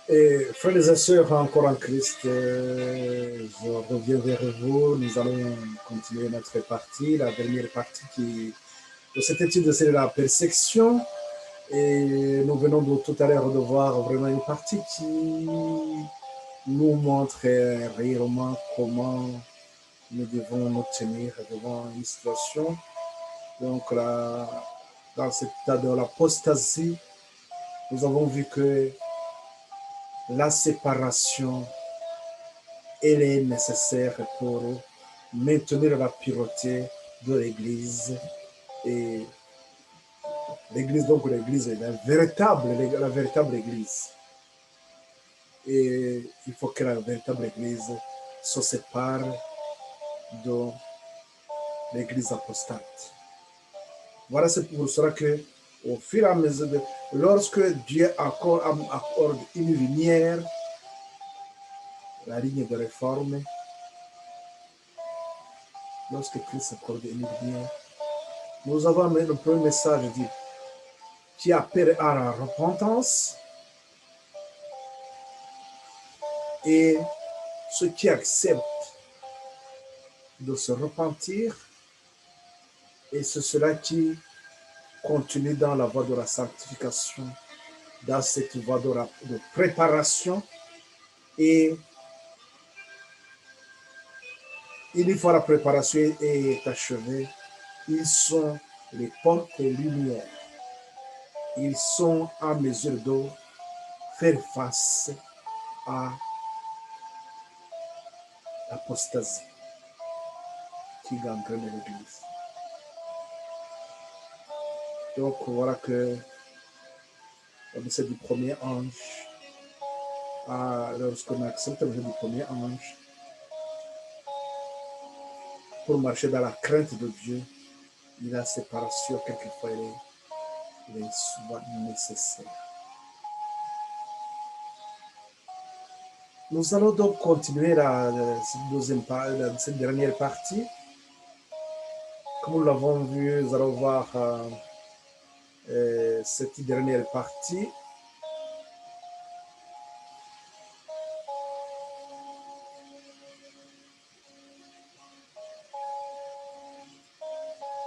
Et frères et sœurs, encore en Christ, je reviens vers vous. Nous allons continuer notre partie, la dernière partie de cette étude, c'est la persécution. Et nous venons tout à l'heure de voir vraiment une partie qui nous montre réellement comment nous devons nous tenir devant une situation. Donc, là, dans cet état de l'apostasie, nous avons vu que la séparation, elle est nécessaire pour maintenir la pureté de l'Église. Et l'Église, donc l'Église est la véritable Église. Et il faut que la véritable Église se sépare de l'Église apostate. Voilà, c'est pour cela que, au fur et à mesure, lorsque Dieu accorde une lumière, la ligne de réforme, lorsque Christ accorde une lumière, nous avons le premier message dit, qui appelle à la repentance, et ceux qui acceptent de se repentir, et c'est cela qui continue dans la voie de la sanctification, dans cette voie de préparation. Et une fois la préparation est achevée, ils sont les portes et lumières. Ils sont en mesure de faire face à l'apostasie qui gangrène l'Église. Donc voilà que c'est du premier ange, lorsqu'on accepte le du premier ange, pour marcher dans la crainte de Dieu, la séparation, quelquefois, elle est souvent nécessaire. Nous allons donc continuer cette dernière partie. Comme nous l'avons vu, nous allons voir cette dernière partie.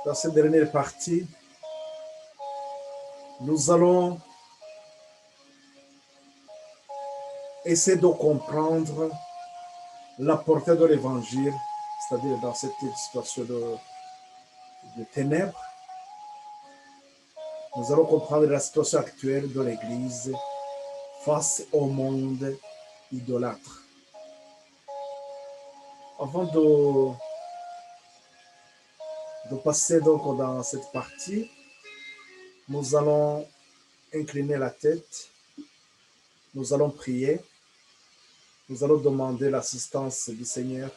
Dans cette dernière partie, nous allons essayer de comprendre la portée de l'évangile, c'est-à-dire dans cette situation de ténèbres. Nous allons comprendre la situation actuelle de l'Église face au monde idolâtre. Avant de passer donc dans cette partie, nous allons incliner la tête, nous allons prier, nous allons demander l'assistance du Seigneur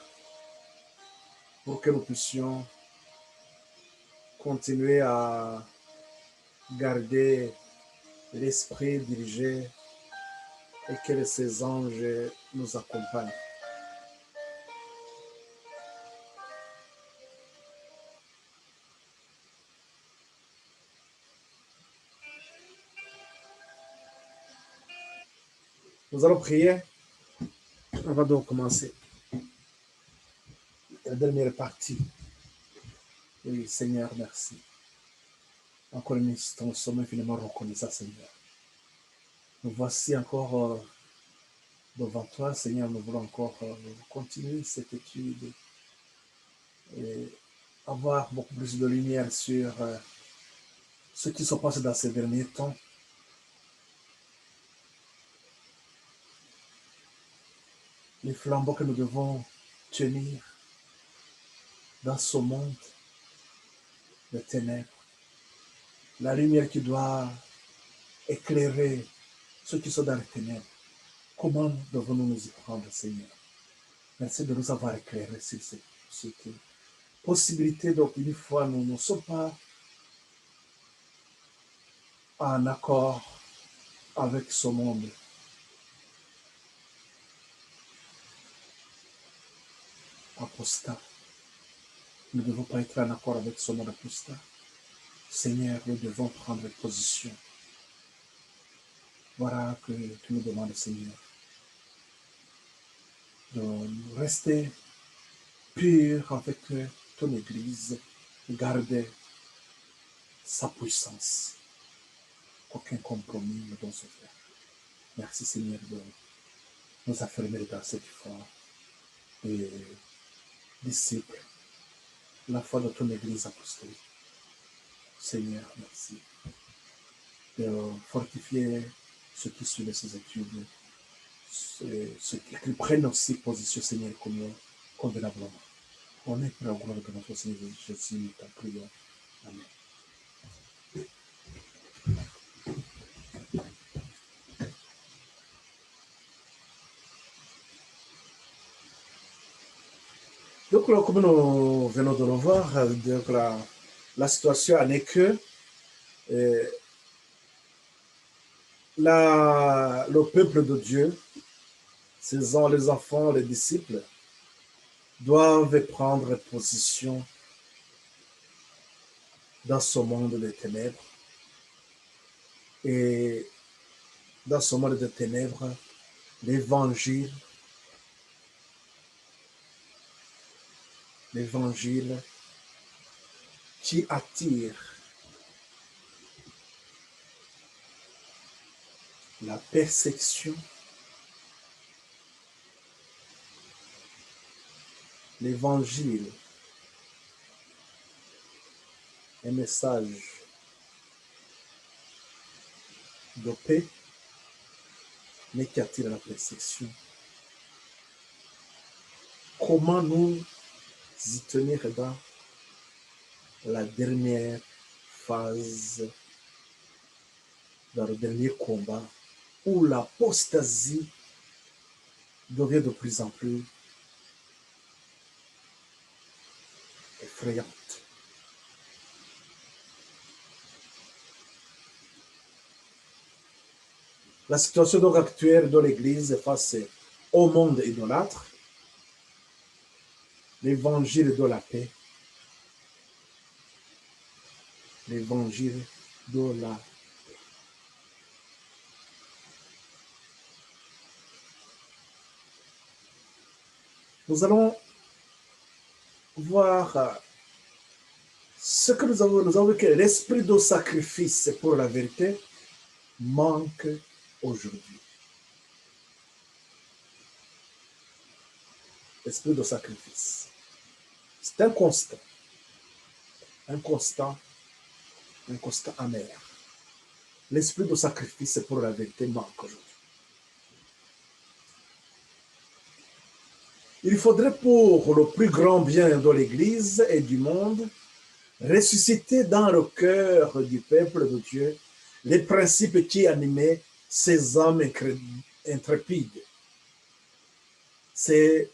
pour que nous puissions continuer à garder l'esprit dirigé et que ces anges nous accompagnent. Nous allons prier avant de commencer la dernière partie. Oui, Seigneur, merci. Encore une instant, nous sommes infiniment reconnaissants, Seigneur. Nous voici encore devant toi, Seigneur. Nous voulons encore continuer cette étude et avoir beaucoup plus de lumière sur ce qui se passe dans ces derniers temps. Les flambeaux que nous devons tenir dans ce monde de ténèbres. La lumière qui doit éclairer ceux qui sont dans les ténèbres. Comment devons-nous nous y prendre, Seigneur? Merci de nous avoir éclairés sur cette possibilité. Donc, une fois, nous ne sommes pas en accord avec ce monde. Apostat. Nous ne devons pas être en accord avec ce monde apostat. Seigneur, nous devons prendre position. Voilà que tu nous demandes, Seigneur, de rester pur afin que ton Église garde sa puissance. Aucun compromis ne doit se faire. Merci, Seigneur, de nous affirmer dans cette foi et disciple la foi de ton Église apostolique. Seigneur, merci de fortifier ceux qui suivent ces études, ceux qui prennent aussi position, Seigneur, comme convenablement. On est pour la gloire de notre Seigneur Jésus, nous t'en prions. Amen. Donc, comme nous venons de le voir, donc la situation en est que le peuple de Dieu, les enfants, les disciples, doivent prendre position dans ce monde des ténèbres. Et dans ce monde des ténèbres, l'évangile qui attire la persécution, l'évangile, un message de paix, mais qui attire la persécution. Comment nous y tenir dans la dernière phase, dans le dernier combat, où l'apostasie devient de plus en plus effrayante. La situation donc actuelle de l'Église face au monde idolâtre, l'évangile de la paix, l'évangile de la paix. Nous allons voir ce que nous avons vu que l'esprit de sacrifice pour la vérité manque aujourd'hui. L'esprit de sacrifice. C'est un constat amer. L'esprit de sacrifice pour la vérité manque aujourd'hui. Il faudrait pour le plus grand bien de l'Église et du monde ressusciter dans le cœur du peuple de Dieu les principes qui animaient ces hommes intrépides, ces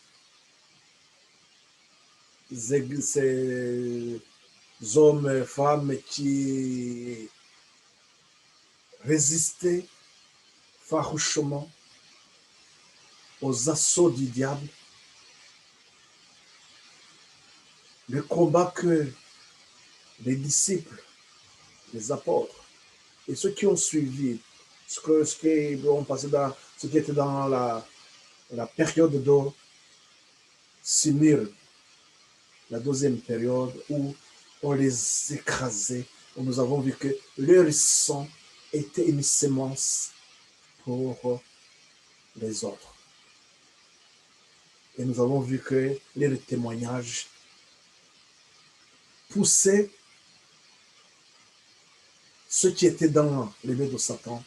hommes, femmes qui résistaient farouchement aux assauts du diable, le combat que les disciples, les apôtres et ceux qui ont suivi, ce qui était dans la période de Smyrne, la deuxième période où on les écrasait, où nous avons vu que leur sang était une sémence pour les autres. Et nous avons vu que leur témoignage poussait ceux qui étaient dans les mains de Satan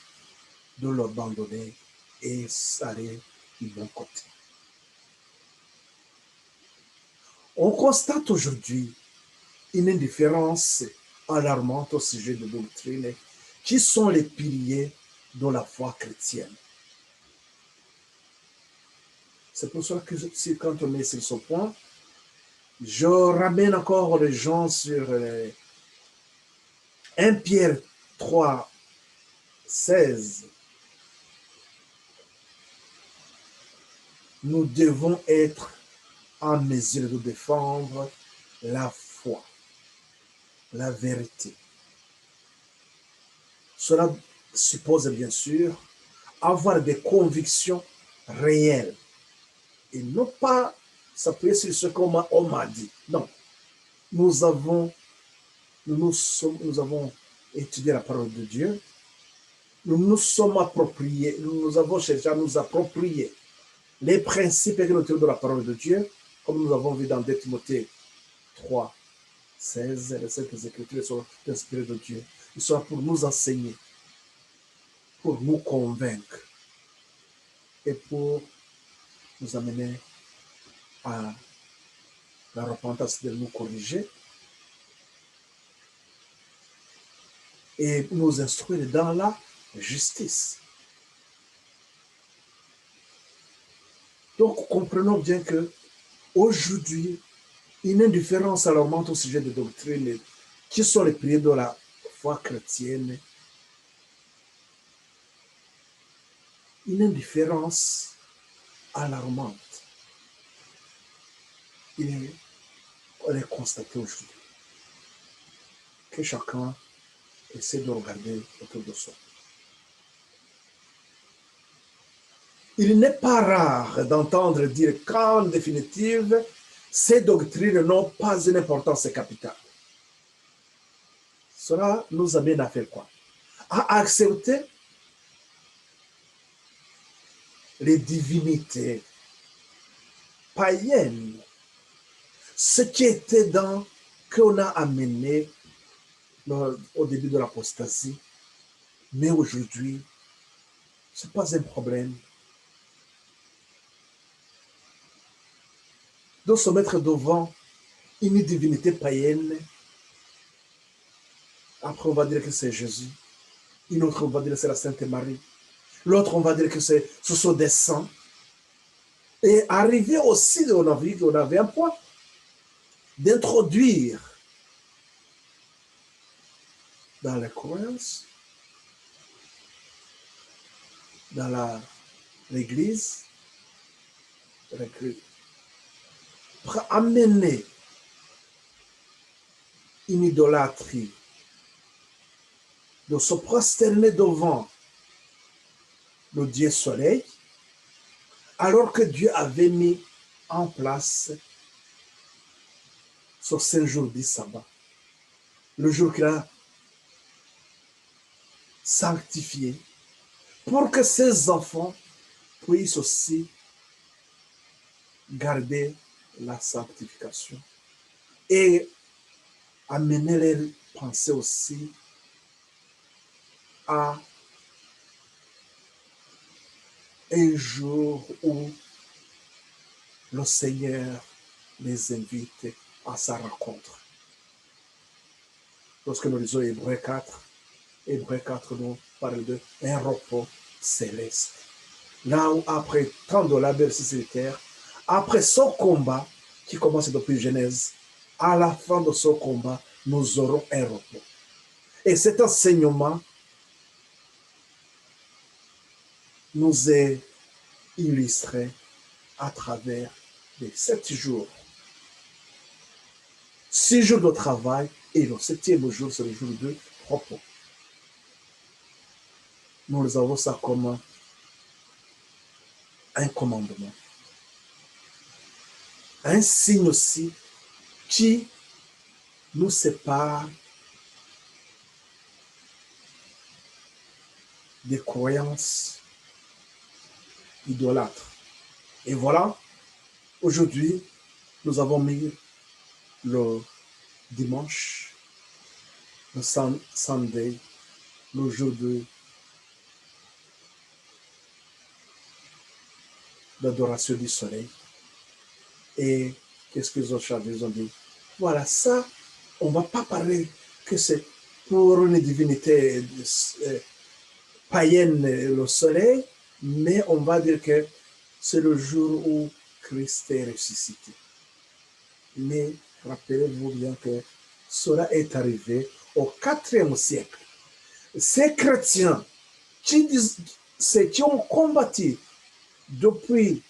de l'abandonner et aller du bon côté. On constate aujourd'hui une indifférence alarmante au sujet de doctrine qui sont les piliers de la foi chrétienne. C'est pour cela que quand on est sur ce point, je ramène encore les gens sur 1 Pierre 3, 16. Nous devons être en mesure de défendre la foi, la vérité. Cela suppose bien sûr avoir des convictions réelles et non pas s'appuyer sur ce qu'on m'a dit. Non, nous avons étudié la parole de Dieu, nous sommes appropriés, nous avons cherché à nous approprier les principes que nous tirons de la parole de Dieu, comme nous avons vu dans 2 Timothée 3, 16, les Saintes Écritures sont inspirées de Dieu. Ils sont pour nous enseigner, pour nous convaincre et pour nous amener à la repentance, de nous corriger et nous instruire dans la justice. Donc, comprenons bien que aujourd'hui, une indifférence alarmante au sujet des doctrines qui sont les piliers de la foi chrétienne, une indifférence alarmante. On est constaté aujourd'hui que chacun essaie de regarder autour de soi. Il n'est pas rare d'entendre dire qu'en définitive, ces doctrines n'ont pas une importance capitale. Cela nous amène à faire quoi? À accepter les divinités païennes, ce qui était dans qu'on a amené au début de l'apostasie, mais aujourd'hui, ce n'est pas un problème. De se mettre devant une divinité païenne, après on va dire que c'est Jésus, une autre on va dire que c'est la Sainte Marie, l'autre on va dire que ce sont des saints, et arriver aussi, on avait un point d'introduire dans les croyances, dans l'église, pour amener une idolâtrie, de se prosterner devant le Dieu soleil, alors que Dieu avait mis en place ce 5 jours du sabbat, le jour qu'il a sanctifié, pour que ses enfants puissent aussi garder la sanctification et amener leurs pensées aussi à un jour où le Seigneur les invite à sa rencontre. Lorsque nous lisons Hébreux 4 nous parle d'un repos céleste. Là où après tant de labeurs sur cette terre, après ce combat qui commence depuis Genèse, à la fin de ce combat, nous aurons un repos. Et cet enseignement nous est illustré à travers les 7 jours. 6 jours de travail et le 7e jour, c'est le jour de repos. Nous les avons ça comme un commandement. Un signe aussi qui nous sépare des croyances idolâtres. Et voilà, aujourd'hui, nous avons mis le dimanche, le Sunday, le jour de l'adoration du soleil. Et qu'est-ce que les autres ont dit? Voilà, ça, on ne va pas parler que c'est pour une divinité païenne, le soleil, mais on va dire que c'est le jour où Christ est ressuscité. Mais rappelez-vous bien que cela est arrivé au IVe siècle. Ces chrétiens qui ont combattu depuis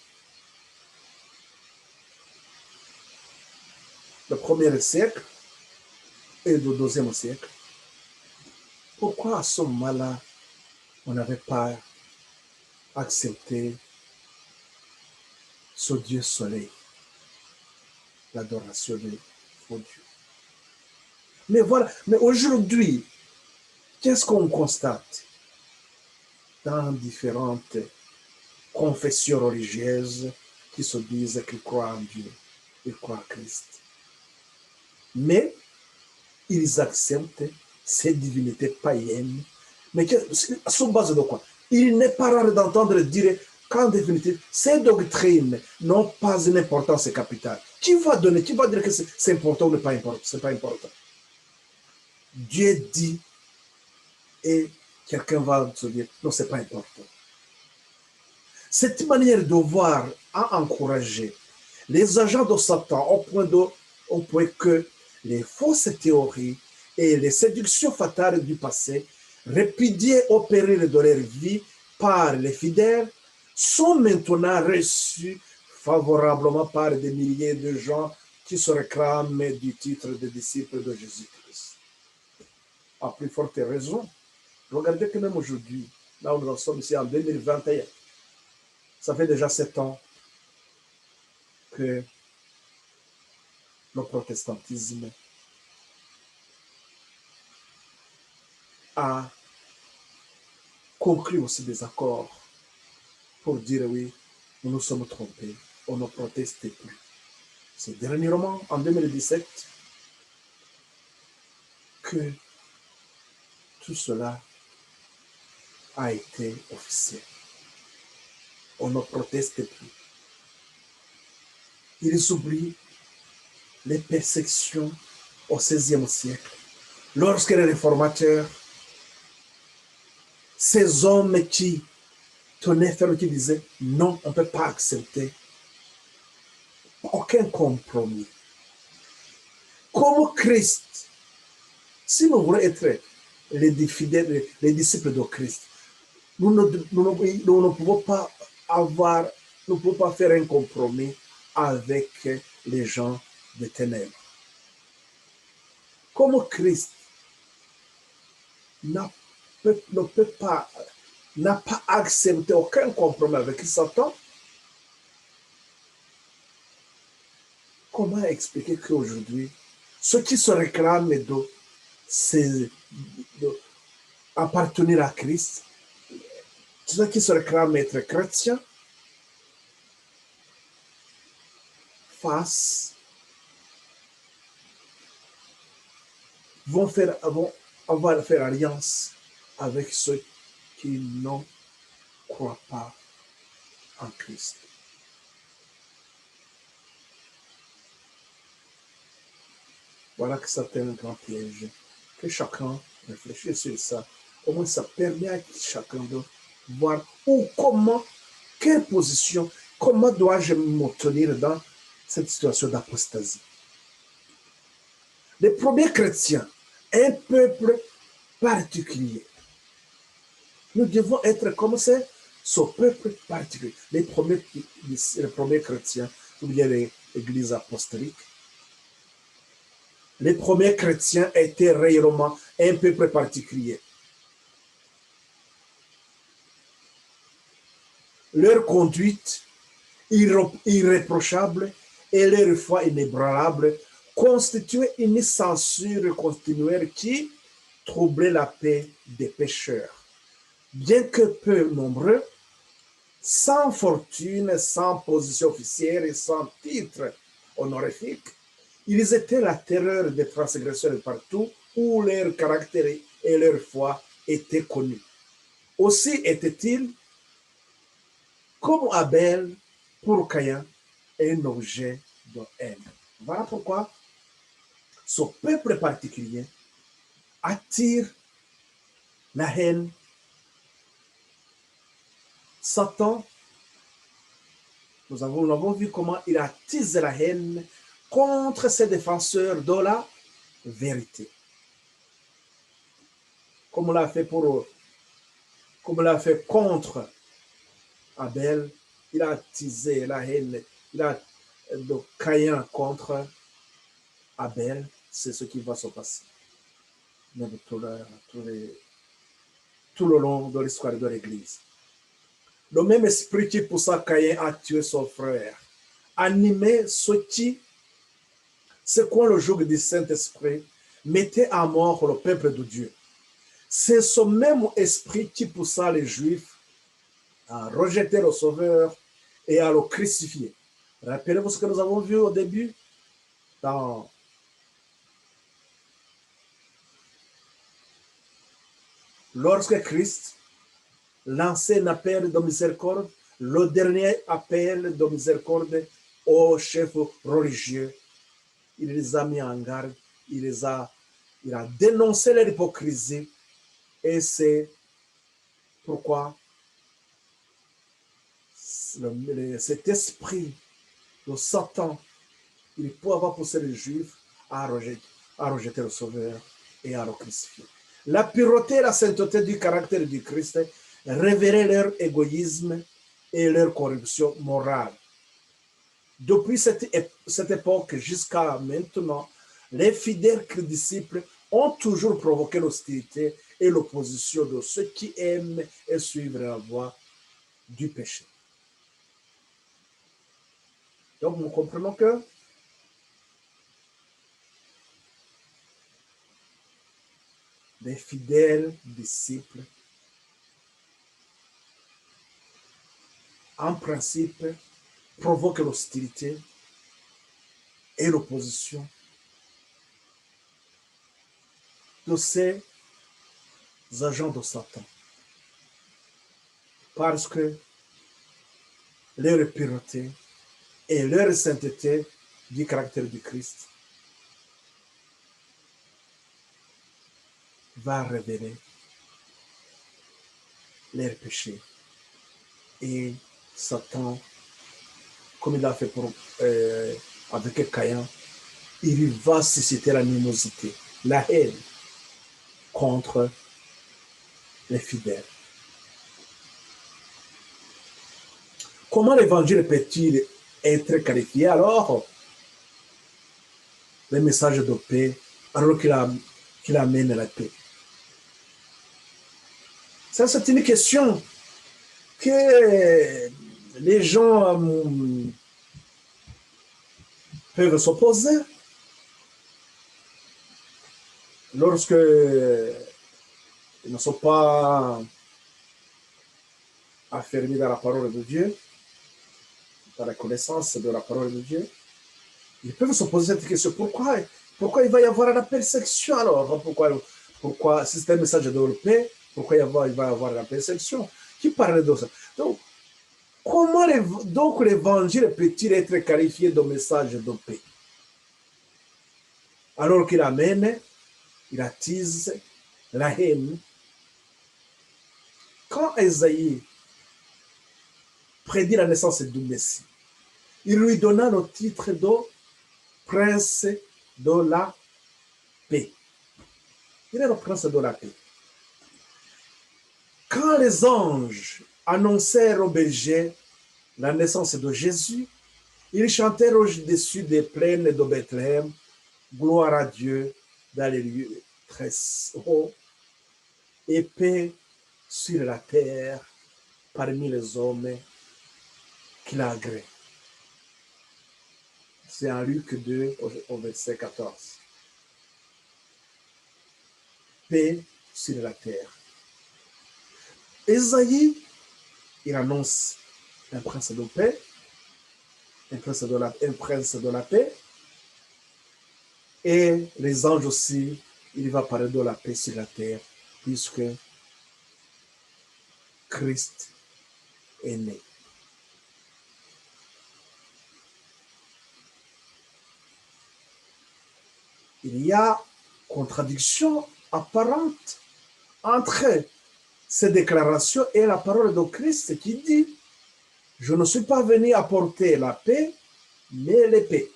le 1er siècle et le 2e siècle, pourquoi à ce moment-là, on n'avait pas accepter ce Dieu soleil, l'adoration de faux Dieu. Mais voilà, mais aujourd'hui, qu'est-ce qu'on constate dans différentes confessions religieuses qui se disent qu'ils croient en Dieu, ils croient en Christ. Mais ils acceptent ces divinités païennes. Mais sur base de quoi? Il n'est pas rare d'entendre dire qu'en définitive, ces doctrines n'ont pas une importance capitale. Qui va dire que c'est important ou pas important? C'est pas important. Dieu dit et quelqu'un va se dire non, c'est pas important. Cette manière de voir a encouragé les agents de Satan au point que les fausses théories et les séductions fatales du passé, répudiées au péril de leur vie par les fidèles, sont maintenant reçues favorablement par des milliers de gens qui se réclament du titre de disciples de Jésus-Christ. À plus forte raison, regardez que même aujourd'hui, là où nous en sommes ici en 2021, ça fait déjà 7 ans que le protestantisme a conclu aussi des accords pour dire oui, nous nous sommes trompés, on ne proteste plus. C'est dernièrement, en 2017, que tout cela a été officiel. On ne proteste plus. Ils oublient les persécutions au XVIe siècle, lorsque les réformateurs, ces hommes qui tenaient ferme, qui disaient non, on ne peut pas accepter aucun compromis. Comme Christ, si nous voulons être les fidèles, les disciples de Christ, nous ne pouvons pas nous ne pouvons pas faire un compromis avec les gens des ténèbres. Comme Christ n'a pas accepté aucun compromis avec Satan, comment expliquer qu'aujourd'hui, ceux qui se réclament d'appartenir à Christ, ceux qui se réclament être chrétiens, vont faire alliance avec ceux qui ne croient pas en Christ. Voilà que c'est un grand piège. Que chacun réfléchisse sur ça. Au moins, ça permet à chacun de voir comment, quelle position, comment dois-je me tenir dans cette situation d'apostasie. Les premiers chrétiens, un peuple particulier. Nous devons être comme ce peuple particulier. Les premiers chrétiens, ou bien l'Église apostolique, les premiers chrétiens étaient réellement un peuple particulier. Leur conduite irréprochable et leur foi inébranlable constituaient une censure continuelle qui troublait la paix des pécheurs. Bien que peu nombreux, sans fortune, sans position officielle et sans titre honorifique, ils étaient la terreur des transgresseurs partout où leur caractère et leur foi étaient connus. Aussi étaient-ils, comme Abel pour Caïn, un objet de haine. Voilà pourquoi ce peuple particulier attire la haine. Satan, nous avons vu comment il attise la haine contre ses défenseurs de la vérité. Comme on l'a fait contre Abel, il a attisé la haine, de Caïn contre Abel, c'est ce qui va se passer. Tout le long de l'histoire de l'Église. Le même esprit qui poussa Caïn à tuer son frère, animait ceux qui, secouant le joug du Saint-Esprit, mettaient à mort le peuple de Dieu. C'est ce même esprit qui poussa les Juifs à rejeter le Sauveur et à le crucifier. Rappelez-vous ce que nous avons vu au début dans lorsque Christ lançait un appel de miséricorde, le dernier appel de miséricorde aux chefs religieux. Il les a mis en garde, il a dénoncé leur hypocrisie et c'est pourquoi cet esprit de Satan, il peut avoir poussé les Juifs à rejeter le Sauveur et à le crucifier. La pureté et la sainteté du caractère du Christ révélaient leur égoïsme et leur corruption morale. Depuis cette époque jusqu'à maintenant, les fidèles disciples ont toujours provoqué l'hostilité et l'opposition de ceux qui aiment et suivent la voie du péché. Donc, nous comprenons que les fidèles disciples, en principe, provoquent l'hostilité et l'opposition de ces agents de Satan. Parce que leur pureté et leur sainteté du caractère du Christ va révéler leurs péchés. Et Satan, comme il a fait avec Caïn, il va susciter l'animosité, la haine contre les fidèles. Comment l'évangile peut-il être qualifié alors? Le message de paix, alors qu'il amène la paix. Ça, c'est une question que les gens peuvent s'opposer lorsque ils ne sont pas affermis dans la parole de Dieu, dans la connaissance de la parole de Dieu. Ils peuvent se poser cette question. Pourquoi il va y avoir la persécution alors? Pourquoi si c'est un message de paix, pourquoi il va y avoir la persécution? Qui parle de ça? Donc, comment donc l'évangile peut-il être qualifié de message de paix? Alors qu'il amène, il attise la haine. Quand Esaïe prédit la naissance du Messie, il lui donna le titre de prince de la paix. Il est le prince de la paix. Quand les anges annoncèrent aux bergers la naissance de Jésus, ils chantèrent au-dessus des plaines de Bethléem, gloire à Dieu dans les lieux très hauts et paix sur la terre parmi les hommes qui l'agréent. C'est en Luc 2 au verset 14. Paix sur la terre. Esaïe, il annonce un prince de paix, un prince de la paix, et les anges aussi, il va parler de la paix sur la terre, puisque Christ est né. Il y a contradiction apparente entre ces déclarations et la parole de Christ qui dit « Je ne suis pas venu apporter la paix, mais l'épée ».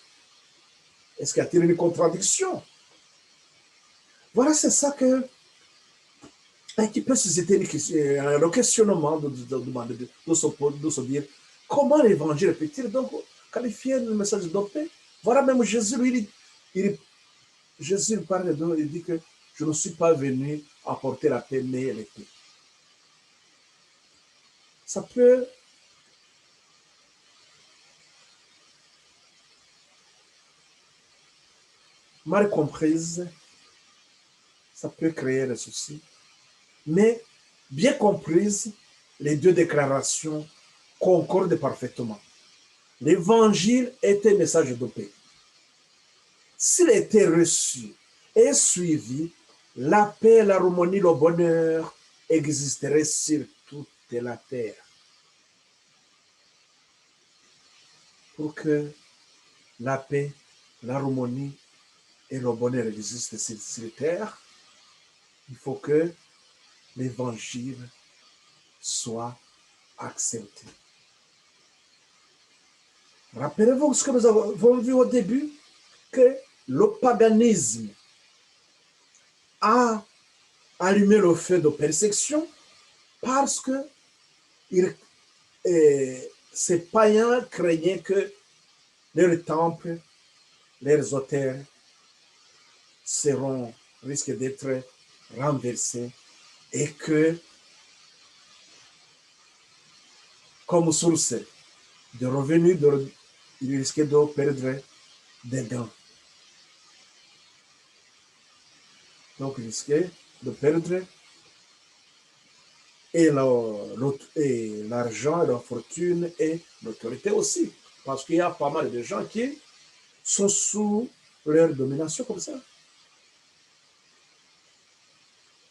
Est-ce qu'il y a-t-il une contradiction? Voilà, c'est ça qui peut susciter le questionnement de se dire comment l'évangile peut-il donc qualifier le message de paix? Voilà, même Jésus, lui, Jésus parle il dit que je ne suis pas venu apporter la paix, mais l'épée. ça peut mal comprise, ça peut créer des soucis, mais bien comprise, les deux déclarations concordent parfaitement. L'évangile est un message de paix. S'il était reçu et suivi, la paix, l'harmonie, le bonheur existeraient sur toute la terre. Pour que la paix, l'harmonie et le bonheur existent sur la terre, il faut que l'évangile soit accepté. Rappelez-vous ce que nous avons vu au début, que le paganisme a allumé le feu de persécution parce que ces païens craignaient que leurs temples, leurs autels risquent d'être renversés et que, comme source de revenus, ils risquaient de perdre des gains. Donc, ils risquaient de perdre et l'argent, la fortune et l'autorité aussi. Parce qu'il y a pas mal de gens qui sont sous leur domination comme ça.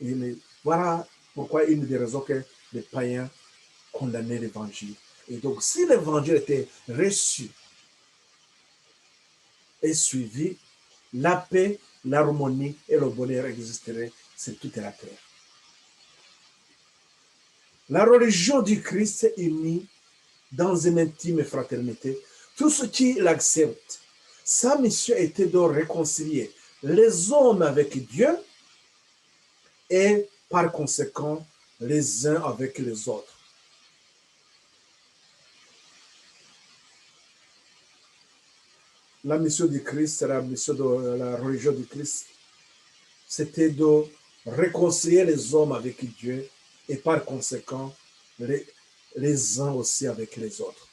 Et voilà pourquoi une des raisons que les païens condamnaient l'évangile. Et donc, si l'évangile était reçu et suivi, la paix, l'harmonie et le bonheur existeraient sur toute la terre. La religion du Christ unit dans une intime fraternité tous ceux qui l'acceptent. Sa mission était de réconcilier les hommes avec Dieu et par conséquent les uns avec les autres. La mission du Christ, la mission de la religion du Christ, c'était de réconcilier les hommes avec Dieu et par conséquent les uns aussi avec les autres.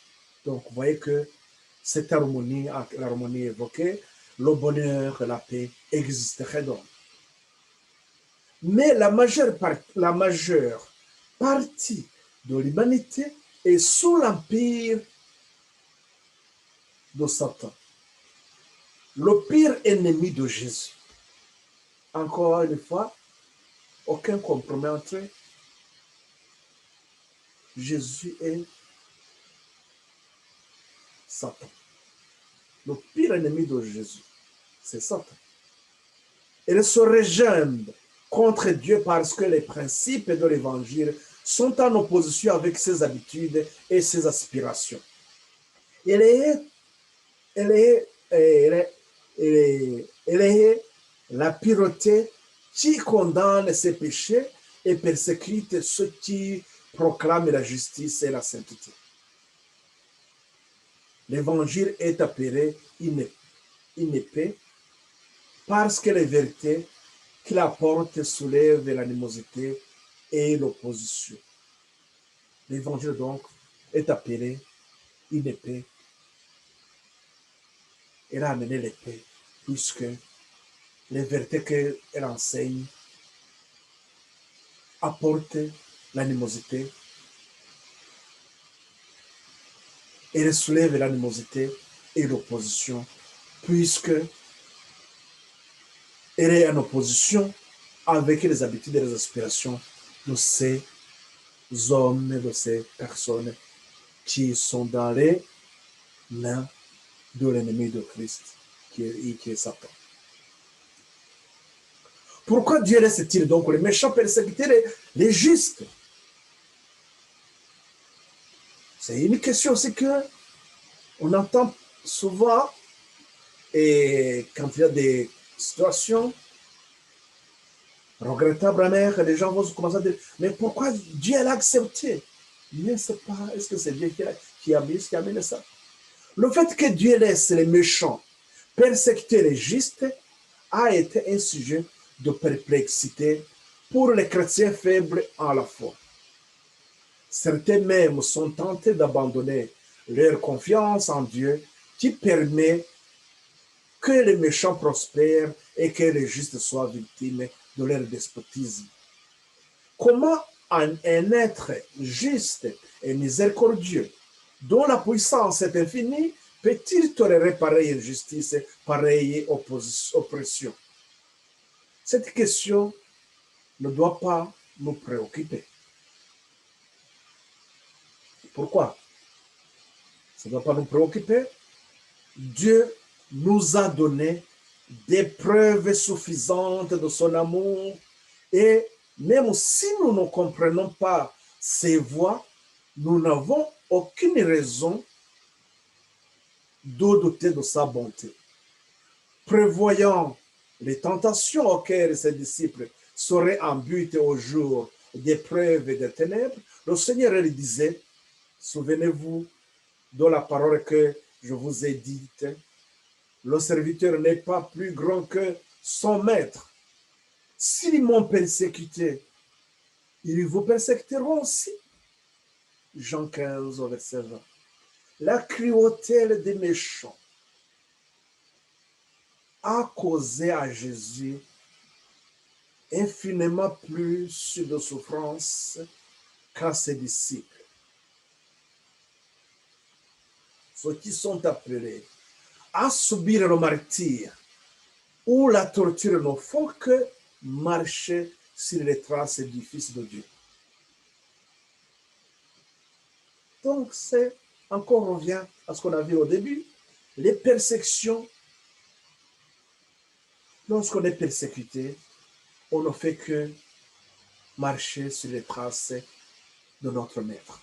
Donc, vous voyez que cette harmonie, l'harmonie évoquée, le bonheur, la paix existerait donc. Mais la majeure partie de l'humanité est sous l'empire de Satan, le pire ennemi de Jésus. Encore une fois, aucun compromis entre Jésus et Satan. Le pire ennemi de Jésus, c'est Satan. Ils se régènent contre Dieu parce que les principes de l'évangile sont en opposition avec ses habitudes et ses aspirations. Elle est la pureté qui condamne ses péchés et persécute ceux qui proclament la justice et la sainteté. L'évangile est appelé une épée parce que les vérités qu'il apporte soulèvent l'animosité et l'opposition. L'évangile donc est appelé une épée. Elle a amené l'épée puisque les vérités qu'elle enseigne apportent l'animosité. Elle soulève l'animosité et l'opposition puisque elle est en opposition avec les habitudes et les aspirations de ces hommes, de ces personnes qui sont dans les mains de l'ennemi de Christ, qui est Satan. Pourquoi Dieu laisse-t-il donc les méchants persécuter les justes? C'est une question aussi que on entend souvent et quand il y a des situations regrettables, amères, les gens vont commencer à dire mais pourquoi Dieu l'a accepté? Mais c'est pas, est-ce que c'est Dieu qui a mis ça? Le fait que Dieu laisse les méchants persécuter les justes a été un sujet de perplexité pour les chrétiens faibles à la foi. Certains même sont tentés d'abandonner leur confiance en Dieu qui permet que les méchants prospèrent et que les justes soient victimes de leur despotisme. Comment un être juste et miséricordieux, dont la puissance est infinie, peut-il tolérer pareille injustice, pareille oppression? Cette question ne doit pas nous préoccuper. Pourquoi? Ça ne doit pas nous préoccuper. Dieu nous a donné des preuves suffisantes de son amour et même si nous ne comprenons pas ses voies, nous n'avons aucune raison de douter de sa bonté. Prévoyant les tentations auxquelles ses disciples seraient en but au jour des preuves et des ténèbres, le Seigneur lui disait, souvenez-vous de la parole que je vous ai dite, le serviteur n'est pas plus grand que son maître. S'ils m'ont persécuté, ils vous persécuteront aussi. Jean 15, verset 20. La cruauté des méchants a causé à Jésus infiniment plus de souffrance qu'à ses disciples. Ceux qui sont appelés à subir le martyre ou la torture ne font que marcher sur les traces du Fils de Dieu. Donc, c'est encore on revient à ce qu'on a vu au début, les persécutions. Lorsqu'on est persécuté, on ne fait que marcher sur les traces de notre Maître,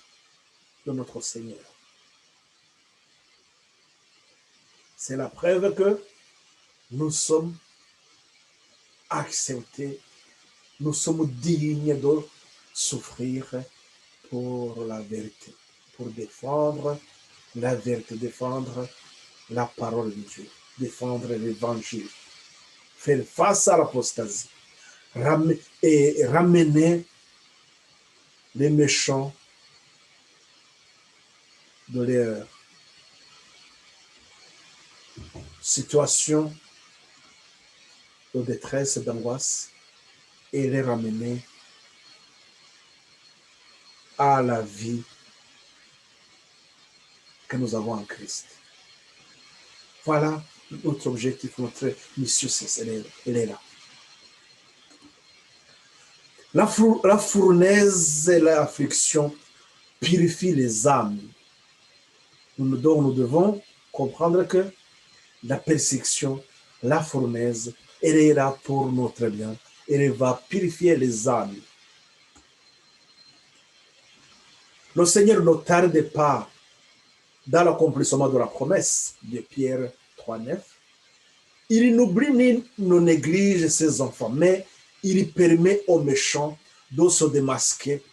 de notre Seigneur. C'est la preuve que nous sommes acceptés, nous sommes dignes de souffrir pour la vérité, pour défendre la vérité, défendre la parole de Dieu, défendre l'évangile, faire face à l'apostasie et ramener les méchants de leur situation de détresse et d'angoisse et les ramener à la vie que nous avons en Christ. Voilà notre objectif, notre mission, elle est là. La fournaise et l'affliction purifient les âmes. Nous devons comprendre que la persécution, la fournaise, elle est là pour notre bien. Elle va purifier les âmes. Le Seigneur ne tarde pas dans l'accomplissement de la promesse de Pierre 3,9. Il n'oublie ni ne néglige ses enfants, mais il permet aux méchants de se démasquer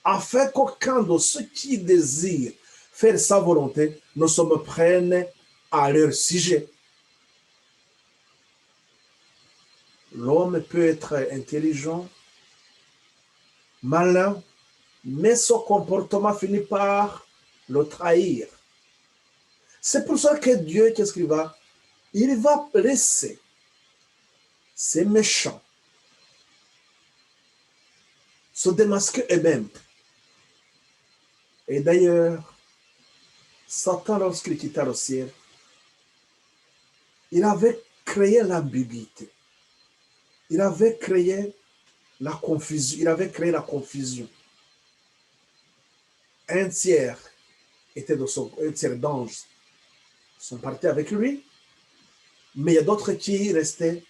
afin qu'aucun de ceux qui désirent faire sa volonté ne se me prenne à leur sujet. L'homme peut être intelligent, malin, mais son comportement finit par le trahir. C'est pour ça que Dieu, qu'est-ce qu'il va? Il va laisser ces méchants se démasquer eux-mêmes. Et d'ailleurs, Satan, lorsqu'il quitta le ciel, il avait créé l'ambiguïté. Il avait créé la confusion. Il avait créé la confusion. Un tiers d'anges sont partis avec lui, mais il y a d'autres qui restaient.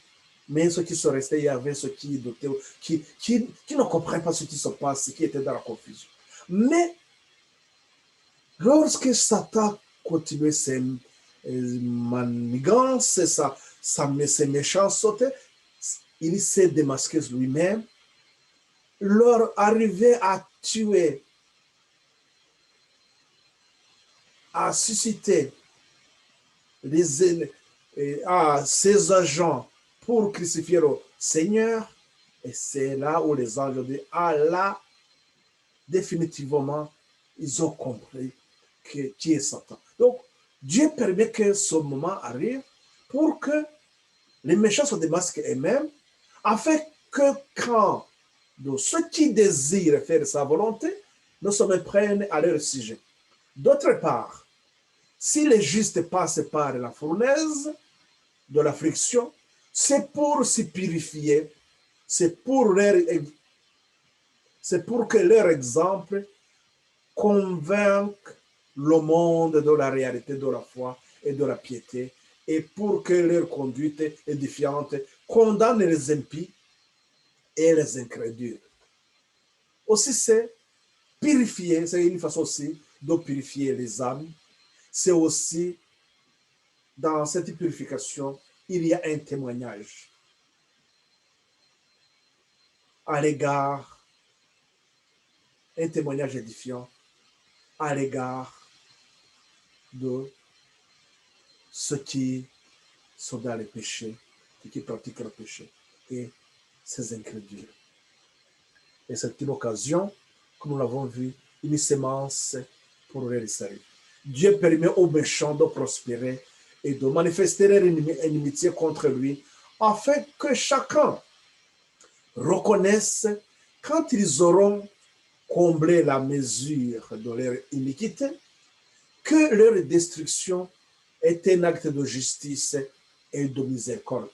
Mais ceux qui sont restés, il y avait ceux qui doutaient, qui ne comprenaient pas ce qui se passe, qui étaient dans la confusion. Mais lorsque Satan continuait ses manigances, ses méchancetés, il s'est démasqué lui-même, leur arrivait à tuer, à susciter à ses agents pour crucifier le Seigneur. Et c'est là où les anges disent, ah là, définitivement, ils ont compris qui est Satan. Donc, Dieu permet que ce moment arrive pour que les méchants se démasquent eux-mêmes, afin que quand ceux qui désirent faire sa volonté ne se méprennent à leur sujet. D'autre part, si les justes passent par la fournaise de la friction, c'est pour se purifier, c'est pour que leur exemple convainque le monde de la réalité de la foi et de la piété, et pour que leur conduite édifiante condamne les impies et les incrédules. Aussi, c'est purifier, c'est une façon aussi de purifier les âmes. C'est aussi, dans cette purification, il y a un témoignage à l'égard, un témoignage édifiant à l'égard de ceux qui sont dans les péchés, qui pratiquent le péché, et ces incrédules. Et c'est une occasion, comme nous l'avons vu, une sémence pour les salut. Dieu permet aux méchants de prospérer et de manifester leur inimitié contre lui, afin que chacun reconnaisse, quand ils auront comblé la mesure de leur iniquité, que leur destruction est un acte de justice et de miséricorde.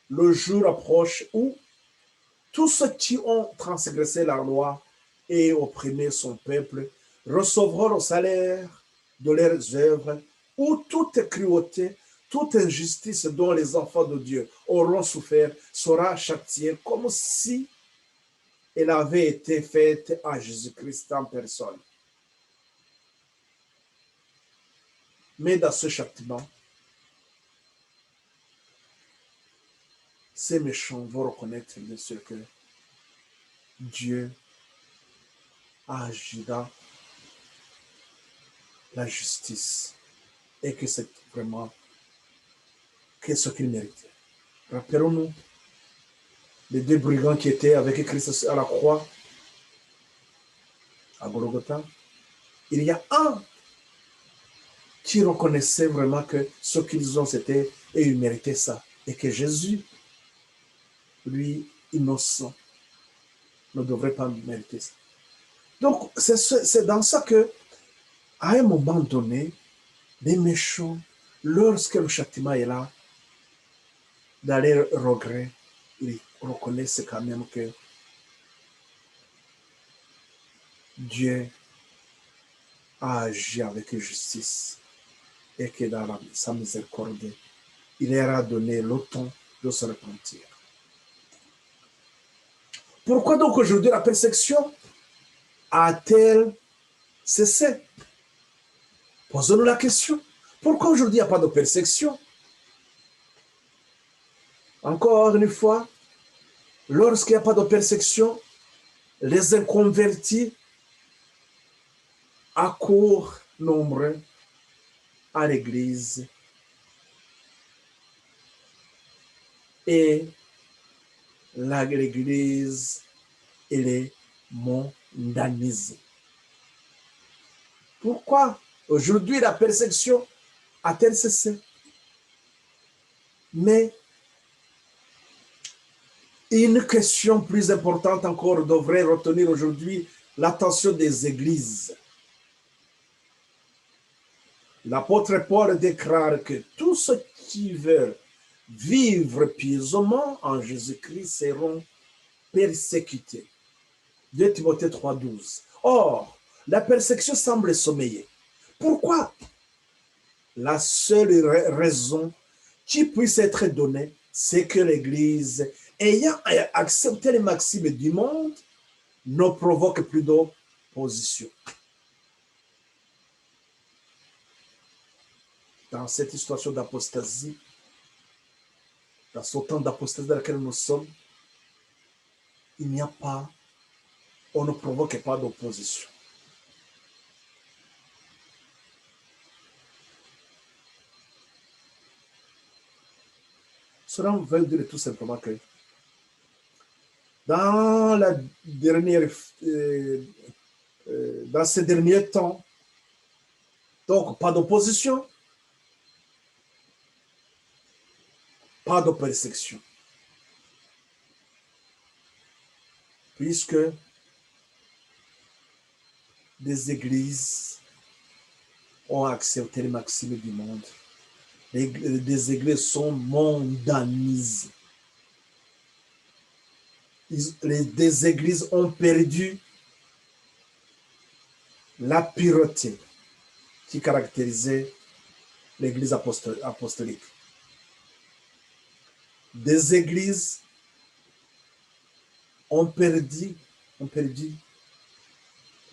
Le jour approche où tous ceux qui ont transgressé la loi et opprimé son peuple recevront le salaire de leurs œuvres, où toute cruauté, toute injustice dont les enfants de Dieu auront souffert sera châtiée comme si elle avait été faite à Jésus-Christ en personne. Mais dans ce châtiment, ces méchants vont reconnaître bien sûr que Dieu a agi dans la justice et que c'est vraiment ce qu'il méritait. Rappelons-nous les deux brigands qui étaient avec Christ à la croix, à Golgotha. Il y a un qui reconnaissait vraiment que ce qu'ils ont, c'était, et ils méritaient ça. Et que Jésus, lui, innocent, ne devrait pas mériter ça. Donc, c'est dans ça que, à un moment donné, les méchants, lorsque le châtiment est là, dans leur regret, ils reconnaissent quand même que Dieu a agi avec justice et que dans sa miséricorde, il leur a donné le temps de se repentir. Pourquoi donc aujourd'hui la persécution a-t-elle cessé? Posons-nous la question. Pourquoi aujourd'hui il n'y a pas de persécution? Encore une fois, lorsqu'il n'y a pas de persécution, les inconvertis accourent nombreux à l'église et l'église, elle est mondanisée. Pourquoi aujourd'hui la persécution a-t-elle cessé? Mais une question plus importante encore devrait retenir aujourd'hui l'attention des églises. L'apôtre Paul déclare que tous ceux qui veulent vivre pieusement en Jésus-Christ seront persécutés. 2 Timothée 3,12. Or, la persécution semble sommeiller. Pourquoi? La seule raison qui puisse être donnée, c'est que l'Église, ayant accepté les maximes du monde, ne provoque plus d'opposition. Dans cette situation d'apostasie, dans ce temps d'apostasie dans lequel nous sommes, il n'y a pas, on ne provoque pas d'opposition. Cela veut dire tout simplement que Dans, la dernière, euh, dans ces derniers temps, donc pas d'opposition, pas de persécution, puisque des églises ont accepté les maximes du monde. Des églises sont mondanisées. Des églises ont perdu la pureté qui caractérisait l'église apostolique. Des églises ont perdu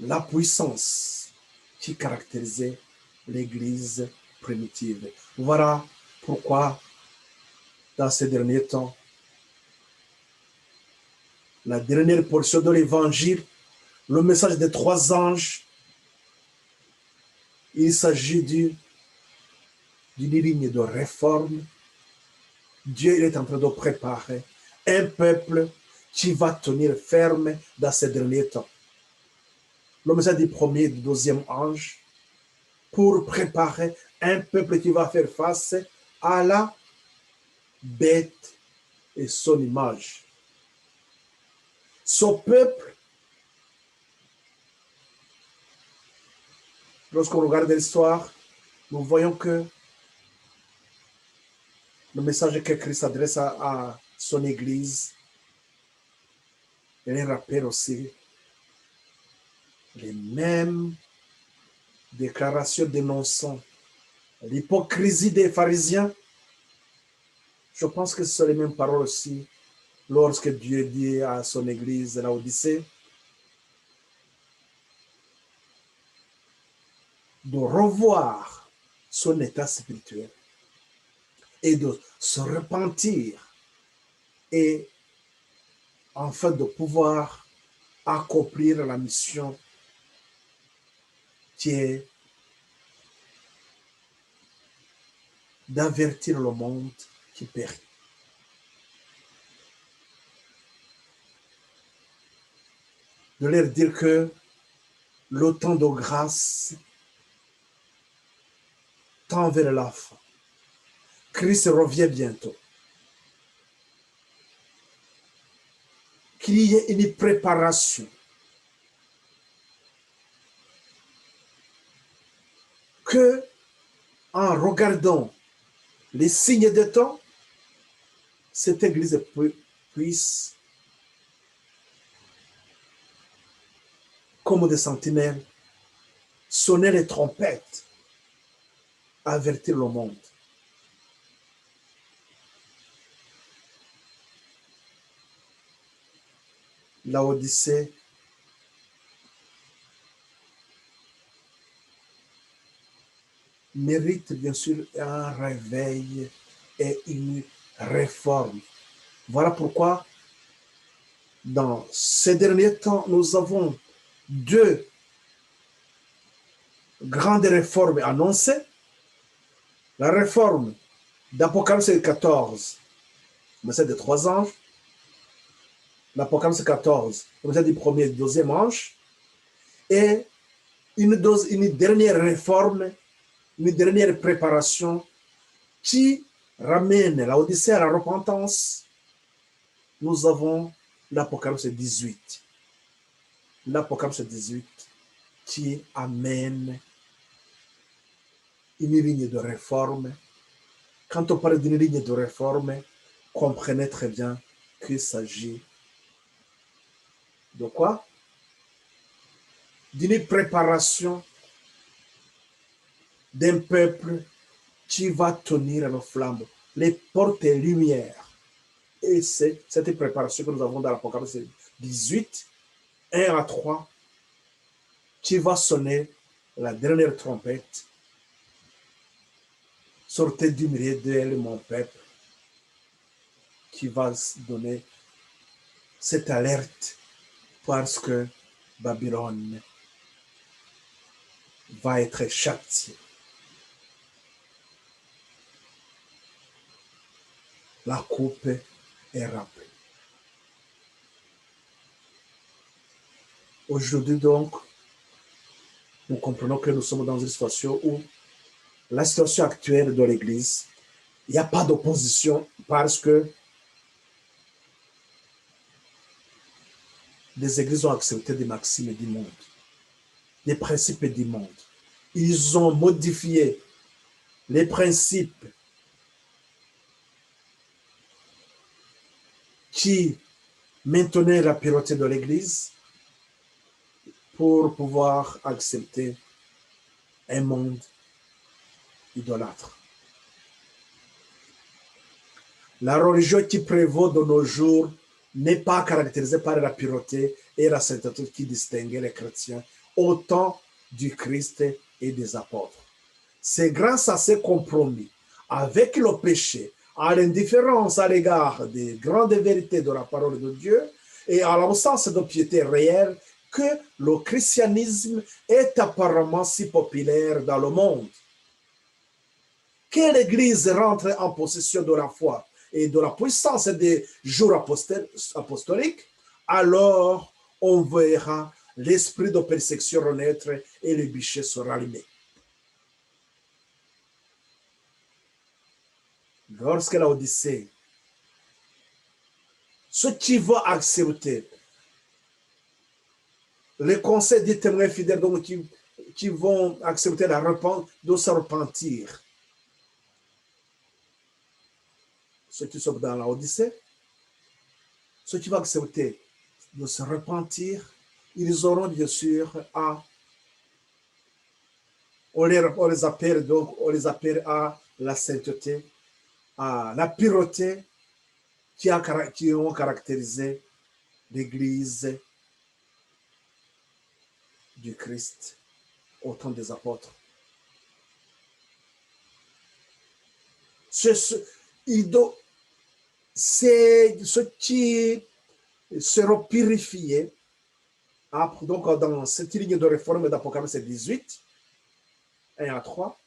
la puissance qui caractérisait l'église primitive. Voilà pourquoi, dans ces derniers temps, la dernière portion de l'évangile, le message des 3 anges, il s'agit d'une ligne de réforme. Dieu il est en train de préparer un peuple qui va tenir ferme dans ces derniers temps. Le message du premier et du deuxième ange pour préparer un peuple qui va faire face à la bête et son image. Ce peuple, lorsqu'on regarde l'histoire, nous voyons que le message que Christ adresse à son Église, il rappelle aussi les mêmes déclarations dénonçant l'hypocrisie des pharisiens. Je pense que ce sont les mêmes paroles aussi lorsque Dieu dit à son Église, la Odyssée, de revoir son état spirituel et de se repentir et afin de pouvoir accomplir la mission qui est d'avertir le monde qui périt. De leur dire que le temps de grâce tend vers la fin. Christ revient bientôt. Qu'il y ait une préparation. Que, en regardant les signes de temps, cette Église puisse, comme des sentinelles, sonner les trompettes, avertir le monde. La Odyssée mérite bien sûr un réveil et une réforme. Voilà pourquoi, dans ces derniers temps, nous avons 2 grandes réformes annoncées. La réforme d'Apocalypse 14, le message des 3 anges. L'Apocalypse 14, le message du premier et du deuxième ange. Et une dernière réforme, une dernière préparation qui ramène la Odyssée à la repentance. Nous avons l'Apocalypse 18. L'Apocalypse 18 qui amène une ligne de réforme. Quand on parle d'une ligne de réforme, comprenez très bien qu'il s'agit de quoi? D'une préparation d'un peuple qui va tenir nos flammes, les portes et lumières. Et c'est cette préparation que nous avons dans l'Apocalypse 18, 1 à 3, qui va sonner la dernière trompette. Sortez du milieu d'elle, mon peuple, qui va donner cette alerte parce que Babylone va être châtiée. La coupe est remplie. Aujourd'hui donc, nous comprenons que nous sommes dans une situation où la situation actuelle de l'Église, il n'y a pas d'opposition parce que les églises ont accepté des maximes du monde, des principes du monde. Ils ont modifié les principes qui maintenaient la pureté de l'Église pour pouvoir accepter un monde idolâtre. La religion qui prévaut de nos jours n'est pas caractérisée par la pureté et la sainteté qui distinguaient les chrétiens au temps du Christ et des apôtres. C'est grâce à ces compromis avec le péché, à l'indifférence à l'égard des grandes vérités de la parole de Dieu et à l'absence de piété réelle que le christianisme est apparemment si populaire dans le monde. Que l'Église rentre en possession de la foi et de la puissance des jours apostoliques, alors on verra l'esprit de persécution renaître et le bûcher se rallumer. Lorsque la Odyssée, ceux qui vont accepter les conseils des témoins fidèles, donc qui vont accepter la repentance, de se repentir, ceux qui sont dans la Odyssée, ceux qui vont accepter de se repentir, ils auront bien sûr on les appelle à la sainteté, à la pureté qui ont caractérisé l'Église du Christ au temps des apôtres. C'est ceux qui seront purifiés. Donc, dans cette ligne de réforme d'Apocalypse 18, 1 à 3,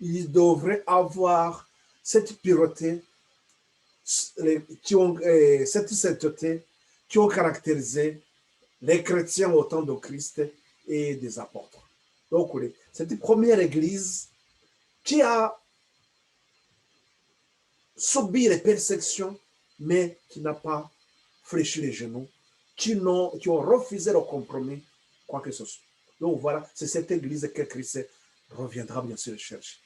ils devraient avoir cette pureté, cette sainteté qui ont caractérisé les chrétiens au temps de Christ et des apôtres. Donc, cette première église qui a subi les persécutions, mais qui n'a pas fléchi les genoux, qui ont refusé le compromis, quoi que ce soit. Donc voilà, c'est cette église que Christ reviendra bien sûr chercher.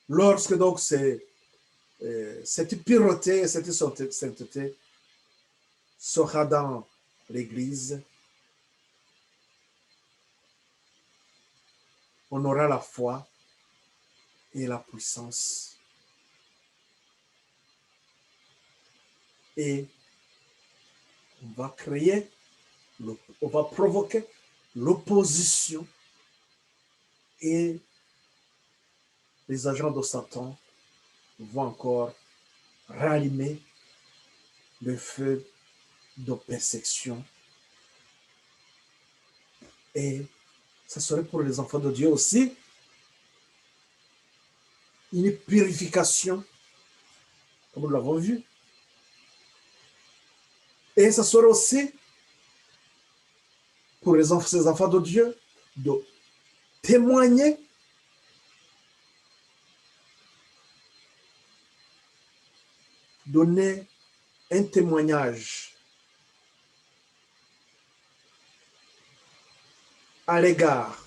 Lorsque donc cette pureté, cette sainteté sera dans l'église, on aura la foi et la puissance. Et on va on va provoquer l'opposition et les agents de Satan vont encore rallumer le feu de persécution. Et ça serait pour les enfants de Dieu aussi une purification, comme nous l'avons vu. Et ça serait aussi pour ces enfants de Dieu de témoigner donner un témoignage à l'égard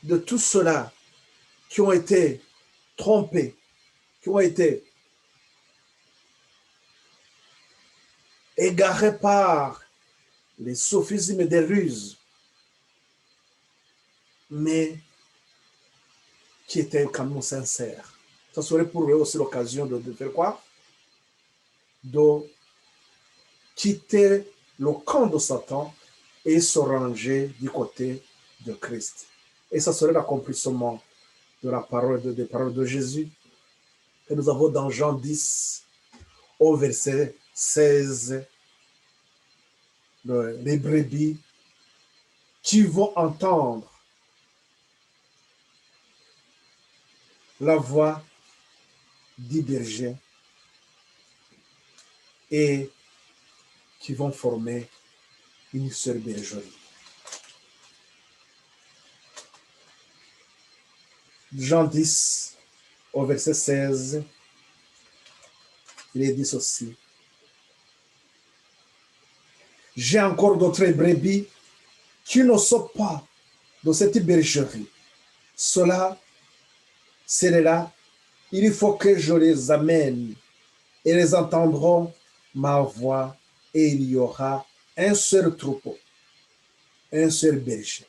de tous ceux-là qui ont été trompés, qui ont été égarés par les sophismes et des ruses, mais qui étaient quand même sincères. Ça serait pour eux aussi l'occasion de faire quoi? De quitter le camp de Satan et se ranger du côté de Christ. Et ça serait l'accomplissement de la parole des paroles de Jésus que nous avons dans Jean 10 au verset 16. Les brebis qui vont entendre la voix du berger et qui vont former une seule bergerie. Jean 10, au verset 16, il est dit ceci. J'ai encore d'autres brebis qui ne sont pas dans cette bergerie. Cela, là, il faut que je les amène et les entendront ma voix et il y aura un seul troupeau, un seul berger.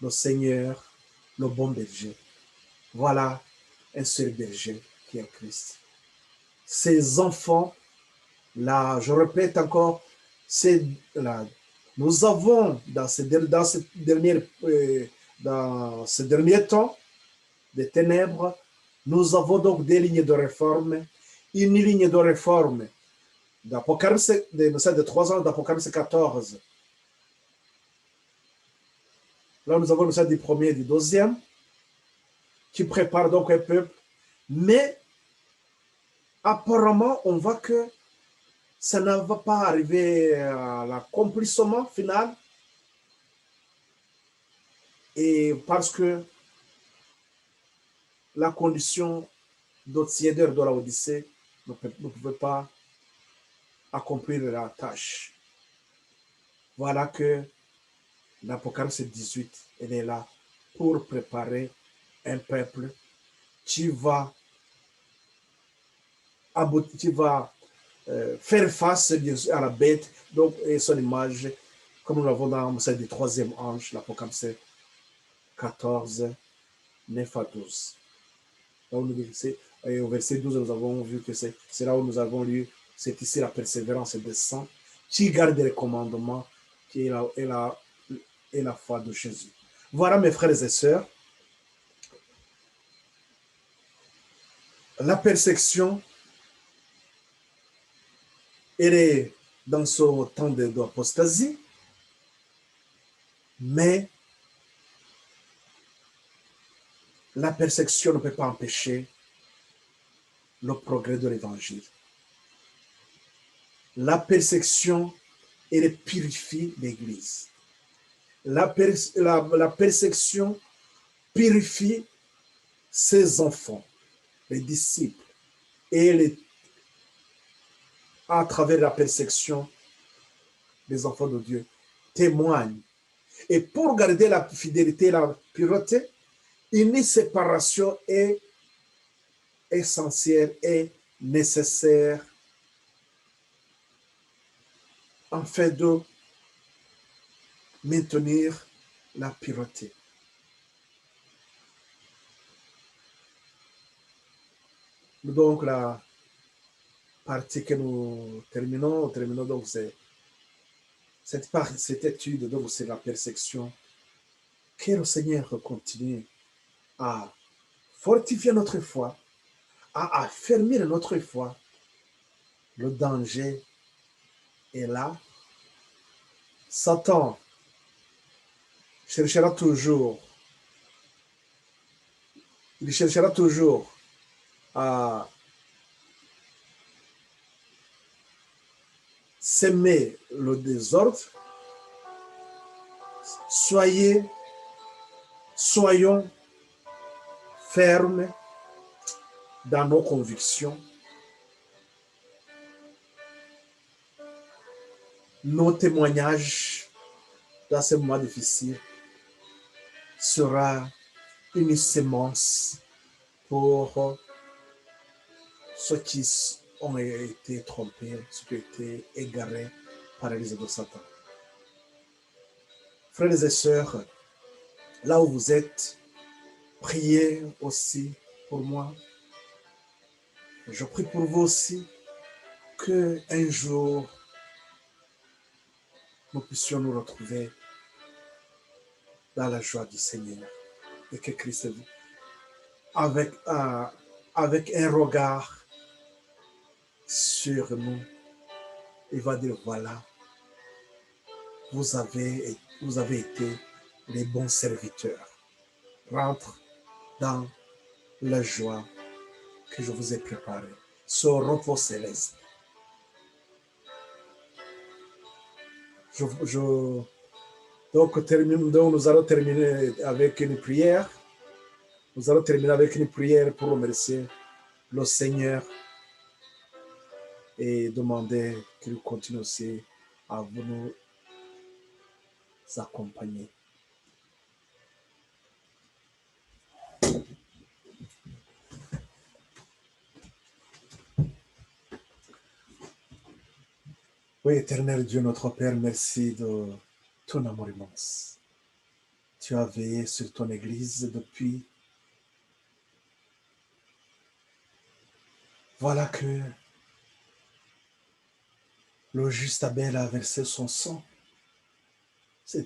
Le Seigneur, le bon berger. Voilà un seul berger qui est Christ. Ces enfants, là, je répète encore, là, nous avons dans ces derniers temps des ténèbres, nous avons donc des lignes de réforme. Une ligne de réforme d'Apocalypse, de 3 ans d'Apocalypse 14. Là, nous avons le message du premier et du deuxième, qui prépare donc un peuple. Mais apparemment, on voit que ça ne va pas arriver à l'accomplissement final. Et parce que la condition d'outsider de la Odyssée ne pouvait pas accomplir la tâche. Voilà que l'Apocalypse 18, elle est là pour préparer un peuple qui va faire face bien sûr, à la bête, donc, et son image, comme nous l'avons dans le du troisième ange, l'Apocalypse 14, 9 à 12. Et au verset 12, nous avons vu que c'est là où nous avons lu, c'est ici la persévérance des saints, qui garde les commandements, qui est la foi de Jésus. Voilà, mes frères et sœurs, la persécution, elle est dans ce temps d'apostasie, mais la persécution ne peut pas empêcher le progrès de l'évangile. La persécution, elle purifie l'Église. La persécution purifie ses enfants, les disciples, et à travers la persécution, les enfants de Dieu témoignent. Et pour garder la fidélité et la pureté, une séparation est essentielle et nécessaire afin de maintenir la pureté. Donc, la partie que nous terminons donc cette étude, donc c'est la persécution. Que le Seigneur continue à fortifier notre foi, à affermir notre foi. Le danger est là. Satan cherchera toujours, il cherchera toujours à s'aimer le désordre. Soyons fermes dans nos convictions. Nos témoignages dans ces moments difficiles sera une sémence pour ceux qui ont été trompés, ceux qui ont été égarés par l'Église de Satan. Frères et sœurs, là où vous êtes, priez aussi pour moi. Je prie pour vous aussi qu'un jour, nous puissions nous retrouver dans la joie du Seigneur et que Christ, avec un regard sur nous, il va dire, voilà, vous avez été les bons serviteurs. Rentre dans la joie que je vous ai préparée, ce repos céleste. Donc, nous allons terminer avec une prière. Nous allons terminer avec une prière pour remercier le Seigneur et demander qu'il continue aussi à vous nous accompagner. Oui, éternel Dieu, notre Père, merci de ton amour immense. Tu as veillé sur ton Église depuis. Voilà que le juste Abel a versé son sang. Ça a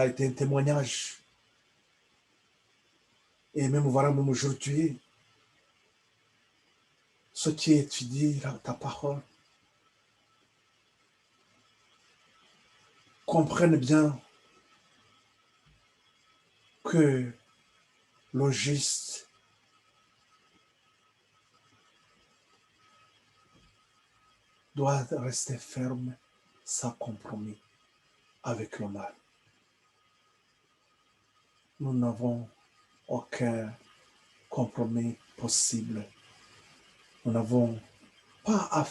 été un témoignage. Et même voilà, même aujourd'hui, ceux qui étudient ta parole comprennent bien que le juste doit rester ferme, sans compromis avec le mal. Nous n'avons aucun compromis possible. Nous n'avons pas à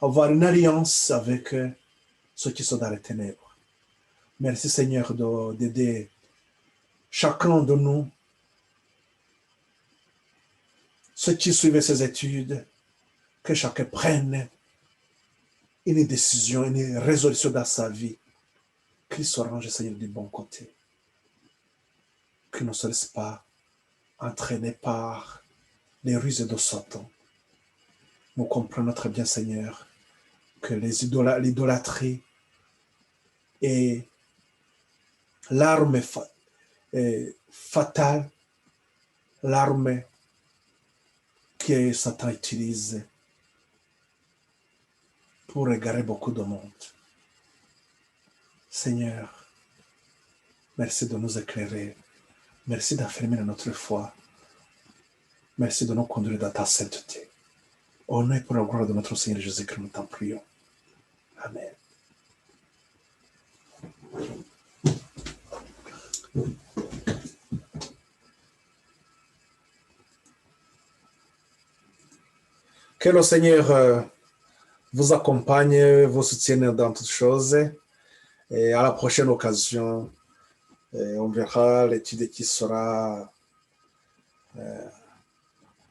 avoir une alliance avec ceux qui sont dans les ténèbres. Merci Seigneur d'aider chacun de nous, ceux qui suivent ces études, que chacun prenne une décision, une résolution dans sa vie, qu'il se range, Seigneur, du bon côté, qu'il ne se laisse pas entraîner par les ruses de Satan. Nous comprenons très bien, Seigneur, que l'idolâtrie est l'arme fatale, l'arme que Satan utilise pour égarer beaucoup de monde. Seigneur, merci de nous éclairer. Merci d'affirmer notre foi. Merci de nous conduire dans ta sainteté. Au nom et pour la gloire de notre Seigneur Jésus-Christ, nous t'en prions. Amen. Que le Seigneur vous accompagne, vous soutienne dans toutes choses. Et à la prochaine occasion, on verra l'étude qui sera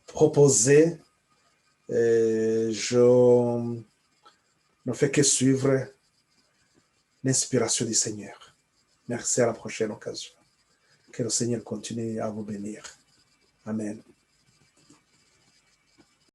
proposée. Et je ne fais que suivre l'inspiration du Seigneur. Merci, à la prochaine occasion. Que le Seigneur continue à vous bénir. Amen.